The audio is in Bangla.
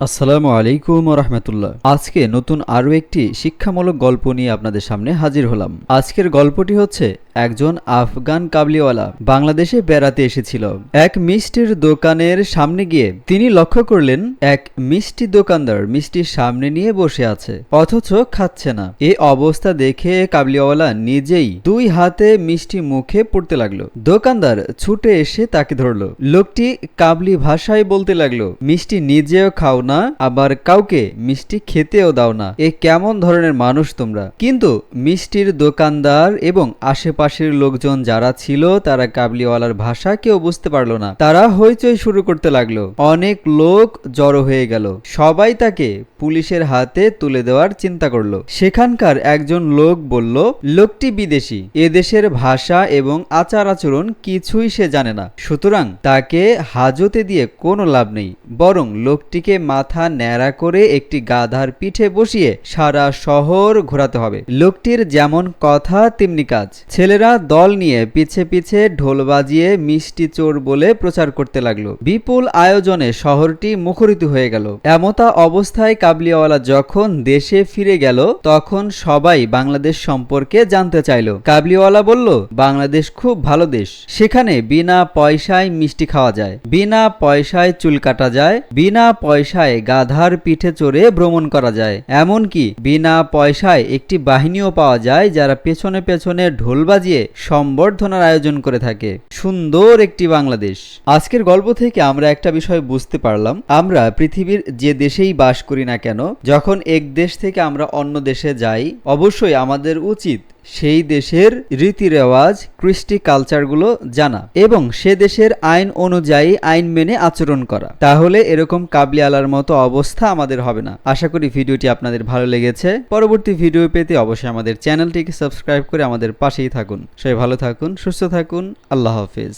আসসালামু আলাইকুম রহমতুল্লাহ। আজকে নতুন আরও একটি শিক্ষামূলক গল্প নিয়ে আপনাদের সামনে হাজির হলাম। আজকের গল্পটি হচ্ছে একজন আফগান কাবলিওয়ালা বাংলাদেশে বেড়াতে এসেছিল। এক মিষ্টির দোকানের সামনে গিয়ে তিনি লক্ষ্য করলেন এক মিষ্টি দোকানদার মিষ্টির সামনে নিয়ে বসে আছে, অথচ খাচ্ছে না। এই অবস্থা দেখে কাবলিওয়ালা নিজেই দুই হাতে মিষ্টি মুখে পড়তে লাগলো। দোকানদার ছুটে এসে তাকে ধরলো। লোকটি কাবলি ভাষায় বলতে লাগলো, মিষ্টি নিজেও খাও না, আবার কাউকে মিষ্টি খেতেও দাও না, এ কেমন ধরনের মানুষ তোমরা? কিন্তু মিষ্টির দোকানদার এবং আশেপাশের লোকজন যারা ছিল তারা কাবলিওয়ালার ভাষা কেউ বুঝতে পারলো না। তারা হইচই শুরু করতে লাগলো। অনেক লোক জড়ো হয়ে গেল। সবাই তাকে পুলিশের হাতে তুলে দেওয়ার চিন্তা করলো। সেখানকার একজন লোক বলল, লোকটি বিদেশি, এদেশের ভাষা এবং আচার আচরণ কিছুই সে জানে না, সুতরাং তাকে হাজতে দিয়ে কোনো লাভ নেই, বরং লোকটিকে মাথা ন্যাড়া করে একটি গাধার পিঠে বসিয়ে সারা শহর ঘোরাতে হবে। লোকটির যেমন কথা তেমনি কাজ। ছেলেরা দল নিয়ে পিছে পিছে ঢোল বাজিয়ে মিষ্টি চোর বলে প্রচার করতে লাগলো। বিপুল আয়োজনে শহরটি মুখরিত হয়ে গেল। এমতা অবস্থায় কাবলিওয়ালা যখন দেশে ফিরে গেল তখন সবাই বাংলাদেশ সম্পর্কে জানতে চাইল। কাবলিওয়ালা বলল, বাংলাদেশ খুব ভালো দেশ, সেখানে বিনা পয়সায় মিষ্টি খাওয়া যায়, বিনা পয়সায় চুল কাটা যায়, বিনা পয়সায় গাধার পিঠে চড়ে ভ্রমণ করা যায়, এমনকি বিনা পয়সায় একটি বাহিনীও পাওয়া যায় যারা পেছনে পেছনে ঢোল বাজিয়ে সম্বর্ধনার আয়োজন করে থাকে। সুন্দর একটি বাংলাদেশ। আজকের গল্প থেকে আমরা একটা বিষয় বুঝতে পারলাম, আমরা পৃথিবীর যে দেশেই বাস করি না কেন, যখন এক দেশ থেকে আমরা অন্য দেশে যাই, অবশ্যই আমাদের উচিত সেই দেশের রীতি রেওয়াজ, কৃষ্টি কালচারগুলো জানা এবং সে দেশের আইন অনুযায়ী আইন মেনে আচরণ করা। তাহলে এরকম কাবলিওয়ালার মতো অবস্থা আমাদের হবে না। আশা করি ভিডিওটি আপনাদের ভালো লেগেছে। পরবর্তী ভিডিও পেতে অবশ্যই আমাদের চ্যানেলটিকে সাবস্ক্রাইব করে আমাদের পাশেই থাকুন। সবাই ভালো থাকুন, সুস্থ থাকুন। আল্লাহ হাফেজ।